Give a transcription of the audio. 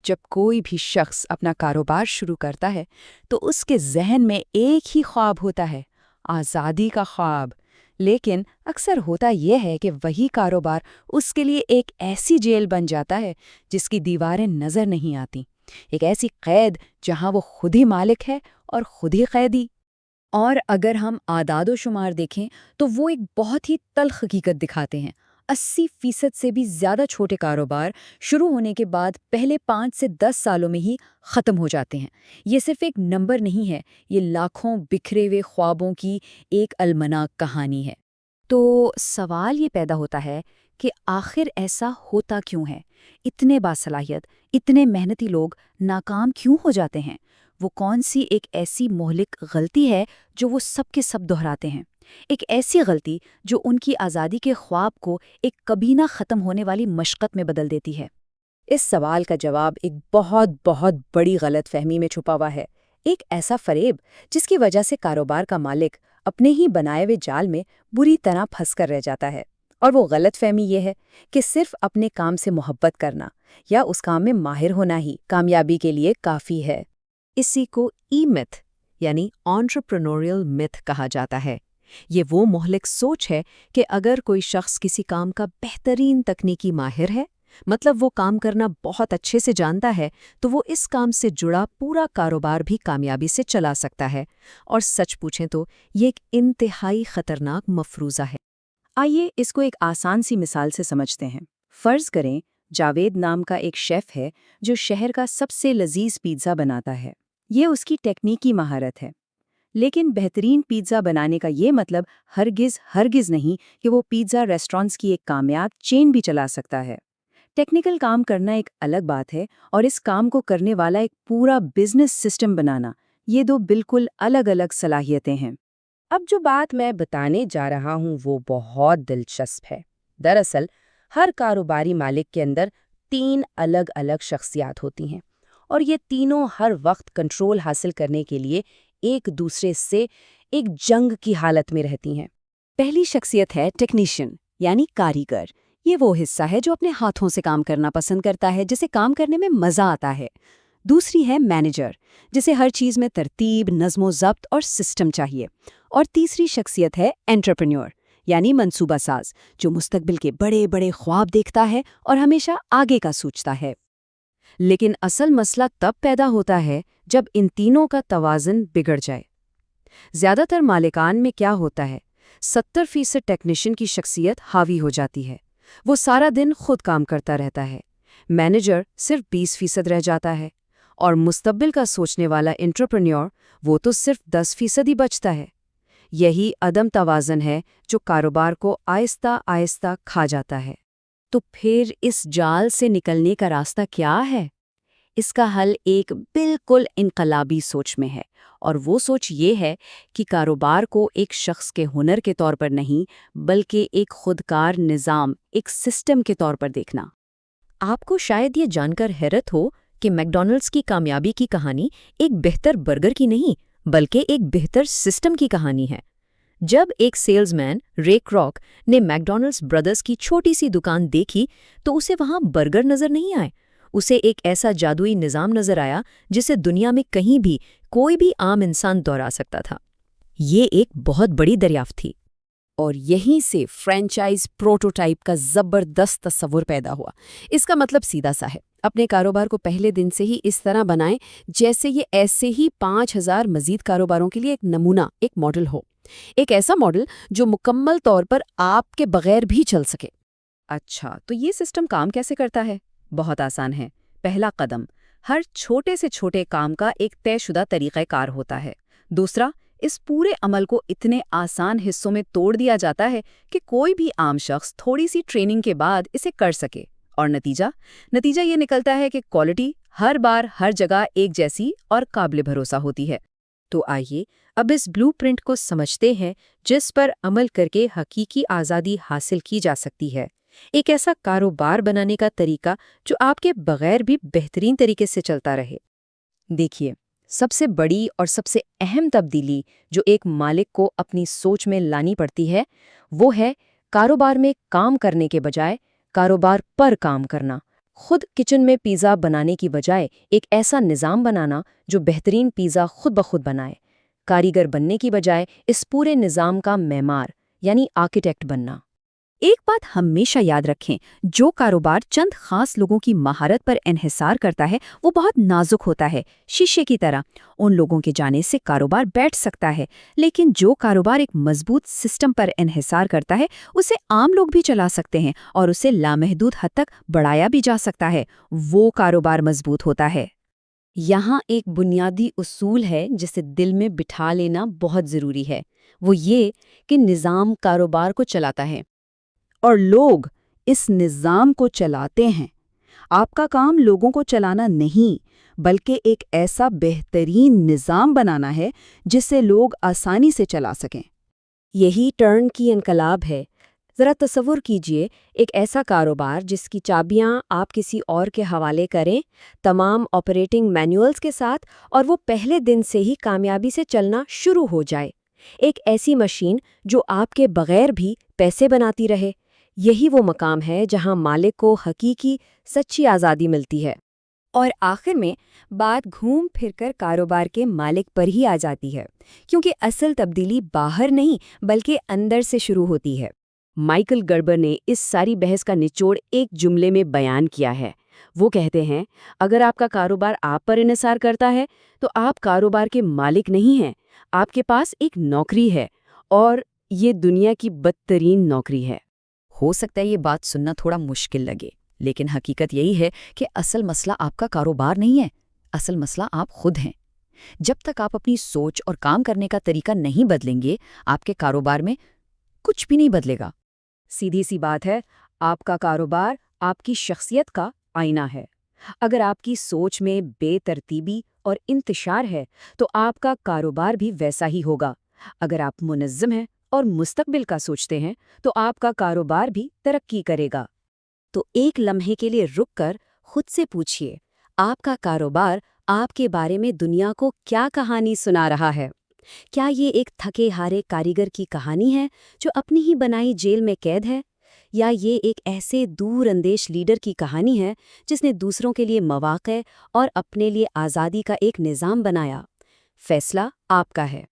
جب کوئی بھی شخص اپنا کاروبار شروع کرتا ہے تو اس کے ذہن میں ایک ہی خواب ہوتا ہے، آزادی کا خواب۔ لیکن اکثر ہوتا یہ ہے کہ وہی کاروبار اس کے لیے ایک ایسی جیل بن جاتا ہے جس کی دیواریں نظر نہیں آتی، ایک ایسی قید جہاں وہ خود ہی مالک ہے اور خود ہی قیدی۔ اور اگر ہم اعداد و شمار دیکھیں تو وہ ایک بہت ہی تلخ حقیقت دکھاتے ہیں۔ 80% سے بھی زیادہ چھوٹے کاروبار شروع ہونے کے بعد پہلے 5 سے 10 سالوں میں ہی ختم ہو جاتے ہیں۔ یہ صرف ایک نمبر نہیں ہے، یہ لاکھوں بکھرے ہوئے خوابوں کی ایک المناک کہانی ہے۔ تو سوال یہ پیدا ہوتا ہے کہ آخر ایسا ہوتا کیوں ہے؟ اتنے باصلاحیت، اتنے محنتی لوگ ناکام کیوں ہو جاتے ہیں؟ وہ کون سی ایک ایسی مہلک غلطی ہے جو وہ سب کے سب دہراتے ہیں؟ ایک ایسی غلطی جو ان کی آزادی کے خواب کو ایک کبھی نہ ختم ہونے والی مشقت میں بدل دیتی ہے۔ اس سوال کا جواب ایک بہت بہت بڑی غلط فہمی میں چھپا ہوا ہے، ایک ایسا فریب جس کی وجہ سے کاروبار کا مالک اپنے ہی بنائے ہوئے جال میں بری طرح پھنس کر رہ جاتا ہے۔ اور وہ غلط فہمی یہ ہے کہ صرف اپنے کام سے محبت کرنا یا اس کام میں ماہر ہونا ہی کامیابی کے لیے کافی ہے۔ اسی کو ای میتھ یعنی انٹرپرینوریل میتھ کہا جاتا ہے۔ یہ وہ مہلک سوچ ہے کہ اگر کوئی شخص کسی کام کا بہترین تکنیکی ماہر ہے، مطلب وہ کام کرنا بہت اچھے سے جانتا ہے، تو وہ اس کام سے جڑا پورا کاروبار بھی کامیابی سے چلا سکتا ہے۔ اور سچ پوچھیں تو یہ ایک انتہائی خطرناک مفروضہ ہے۔ آئیے اس کو ایک آسان سی مثال سے سمجھتے ہیں۔ فرض کریں جاوید نام کا ایک شیف ہے جو شہر کا سب سے لذیذ پیزا بناتا ہے۔ یہ اس کی ٹیکنیکی مہارت ہے۔ لیکن بہترین پیزا بنانے کا یہ مطلب ہرگز نہیں کہ وہ پیزا ریسٹورانٹس کی ایک کامیاب چین بھی چلا سکتا ہے۔ ٹیکنیکل کام کرنا ایک الگ بات ہے اور اس کام کو کرنے والا ایک پورا بزنس سسٹم بنانا، یہ دو بالکل الگ الگ صلاحیتیں ہیں۔ اب جو بات میں بتانے جا رہا ہوں وہ بہت دلچسپ ہے۔ دراصل ہر کاروباری مالک کے اندر 3 الگ الگ شخصیات ہوتی ہیں، اور یہ تینوں ہر وقت کنٹرول حاصل کرنے کے لیے ایک دوسرے سے ایک جنگ کی حالت میں رہتی ہیں۔ پہلی شخصیت ہے ٹیکنیشین یعنی کاریگر۔ یہ وہ حصہ ہے جو اپنے ہاتھوں سے کام کرنا پسند کرتا ہے، جسے کام کرنے میں مزہ آتا ہے۔ دوسری ہے مینیجر، جسے ہر چیز میں ترتیب، نظم و ضبط اور سسٹم چاہیے۔ اور تیسری شخصیت ہے انٹرپرینیور یعنی منصوبہ ساز، جو مستقبل کے بڑے بڑے خواب دیکھتا ہے اور ہمیشہ آگے کا سوچتا ہے۔ لیکن اصل مسئلہ تب پیدا ہوتا ہے جب ان تینوں کا توازن بگڑ جائے۔ زیادہ تر مالکان میں کیا ہوتا ہے؟ 70% ٹیکنیشین کی شخصیت حاوی ہو جاتی ہے، وہ سارا دن خود کام کرتا رہتا ہے۔ مینیجر صرف 20% رہ جاتا ہے، اور مستقبل کا سوچنے والا انٹرپرینیور وہ تو صرف 10% ہی بچتا ہے۔ یہی عدم توازن ہے جو کاروبار کو آہستہ آہستہ کھا جاتا ہے۔ تو پھر اس جال سے نکلنے کا راستہ کیا ہے؟ اس کا حل ایک بالکل انقلابی سوچ میں ہے، اور وہ سوچ یہ ہے کہ کاروبار کو ایک شخص کے ہنر کے طور پر نہیں بلکہ ایک خودکار نظام، ایک سسٹم کے طور پر دیکھنا۔ آپ کو شاید یہ جان کر حیرت ہو کہ میکڈونلڈس کی کامیابی کی کہانی ایک بہتر برگر کی نہیں بلکہ ایک بہتر سسٹم کی کہانی ہے۔ جب ایک سیلز مین رے کراک نے میکڈونلڈس برادرز کی چھوٹی سی دکان دیکھی تو اسے وہاں برگر نظر نہیں آئے، اسے ایک ایسا جادوئی نظام نظر آیا جسے دنیا میں کہیں بھی کوئی بھی عام انسان دہرا سکتا تھا۔ یہ ایک بہت بڑی دریافت تھی، اور یہیں سے فرینچائز پروٹوٹائپ کا زبردست تصور پیدا ہوا۔ اس کا مطلب سیدھا سا ہے، اپنے کاروبار کو پہلے دن سے ہی اس طرح بنائیں جیسے یہ ایسے ہی 5000 مزید کاروباروں کے لیے ایک نمونہ، ایک ماڈل ہو، ایک ایسا ماڈل جو مکمل طور پر آپ کے بغیر بھی چل سکے۔ اچھا، تو یہ سسٹم کام کیسے کرتا ہے؟ بہت آسان ہے۔ پہلا قدم، ہر چھوٹے سے چھوٹے کام کا ایک طے شدہ طریقہ کار ہوتا ہے۔ دوسرا، اس پورے عمل کو اتنے آسان حصوں میں توڑ دیا جاتا ہے کہ کوئی بھی عام شخص تھوڑی سی ٹریننگ کے بعد اسے کر سکے۔ اور نتیجہ یہ نکلتا ہے کہ کوالٹی ہر بار ہر جگہ ایک جیسی اور قابل بھروسہ ہوتی ہے۔ تو آئیے اب اس بلو پرنٹ کو سمجھتے ہیں جس پر عمل کر کے حقیقی آزادی حاصل کی جا سکتی ہے، ایک ایسا کاروبار بنانے کا طریقہ جو آپ کے بغیر بھی بہترین طریقے سے چلتا رہے۔ دیکھیے، سب سے بڑی اور سب سے اہم تبدیلی جو ایک مالک کو اپنی سوچ میں لانی پڑتی ہے وہ ہے کاروبار میں کام کرنے کے بجائے کاروبار پر کام کرنا، خود کچن میں پیزا بنانے کی بجائے ایک ایسا نظام بنانا جو بہترین پیزا خود بخود بنائے۔ کاریگر بننے کی بجائے اس پورے نظام کا معمار یعنی آرکیٹیکٹ بننا۔ ایک بات ہمیشہ یاد رکھیں، جو کاروبار چند خاص لوگوں کی مہارت پر انحصار کرتا ہے وہ بہت نازک ہوتا ہے، شیشے کی طرح۔ ان لوگوں کے جانے سے کاروبار بیٹھ سکتا ہے، لیکن جو کاروبار ایک مضبوط سسٹم پر انحصار کرتا ہے اسے عام لوگ بھی چلا سکتے ہیں اور اسے لامحدود حد تک بڑھایا بھی جا سکتا ہے، وہ کاروبار مضبوط ہوتا ہے۔ یہاں ایک بنیادی اصول ہے جسے دل میں بٹھا لینا بہت ضروری ہے، وہ یہ کہ نظام کاروبار کو چلاتا ہے اور لوگ اس نظام کو چلاتے ہیں۔ آپ کا کام لوگوں کو چلانا نہیں، بلکہ ایک ایسا بہترین نظام بنانا ہے جسے لوگ آسانی سے چلا سکیں۔ یہی ٹرن کی انقلاب ہے۔ ذرا تصور کیجئے ایک ایسا کاروبار جس کی چابیاں آپ کسی اور کے حوالے کریں، تمام آپریٹنگ مینوئلز کے ساتھ، اور وہ پہلے دن سے ہی کامیابی سے چلنا شروع ہو جائے۔ ایک ایسی مشین جو آپ کے بغیر بھی پیسے بناتی رہے۔ یہی وہ مقام ہے جہاں مالک کو حقیقی سچی آزادی ملتی ہے۔ اور آخر میں بات گھوم پھر کر کاروبار کے مالک پر ہی آ جاتی ہے، کیونکہ اصل تبدیلی باہر نہیں بلکہ اندر سے شروع ہوتی ہے۔ مائیکل گربر نے اس ساری بحث کا نچوڑ ایک جملے میں بیان کیا ہے۔ وہ کہتے ہیں، اگر آپ کا کاروبار آپ پر انحصار کرتا ہے تو آپ کاروبار کے مالک نہیں ہیں، آپ کے پاس ایک نوکری ہے، اور یہ دنیا کی بدترین نوکری ہے۔ ہو سکتا ہے یہ بات سننا تھوڑا مشکل لگے، لیکن حقیقت یہی ہے کہ اصل مسئلہ آپ کا کاروبار نہیں ہے، اصل مسئلہ آپ خود ہیں۔ جب تک آپ اپنی سوچ اور کام کرنے کا طریقہ نہیں بدلیں گے، آپ کے کاروبار میں کچھ بھی نہیں بدلے گا۔ سیدھی سی بات ہے، آپ کا کاروبار آپ کی شخصیت کا آئینہ ہے۔ اگر آپ کی سوچ میں بے ترتیبی اور انتشار ہے تو آپ کا کاروبار بھی ویسا ہی ہوگا۔ اگر آپ منظم ہیں اور مستقبل کا سوچتے ہیں تو آپ کا کاروبار بھی ترقی کرے گا۔ تو ایک لمحے کے لیے رک کر خود سے پوچھئے، آپ کا کاروبار آپ کے بارے میں دنیا کو کیا کہانی سنا رہا ہے؟ کیا یہ ایک تھکے ہارے کاریگر کی کہانی ہے جو اپنی ہی بنائی جیل میں قید ہے؟ یا یہ ایک ایسے دور اندیش لیڈر کی کہانی ہے جس نے دوسروں کے لیے مواقع اور اپنے لیے آزادی کا ایک نظام بنایا؟ فیصلہ آپ کا ہے۔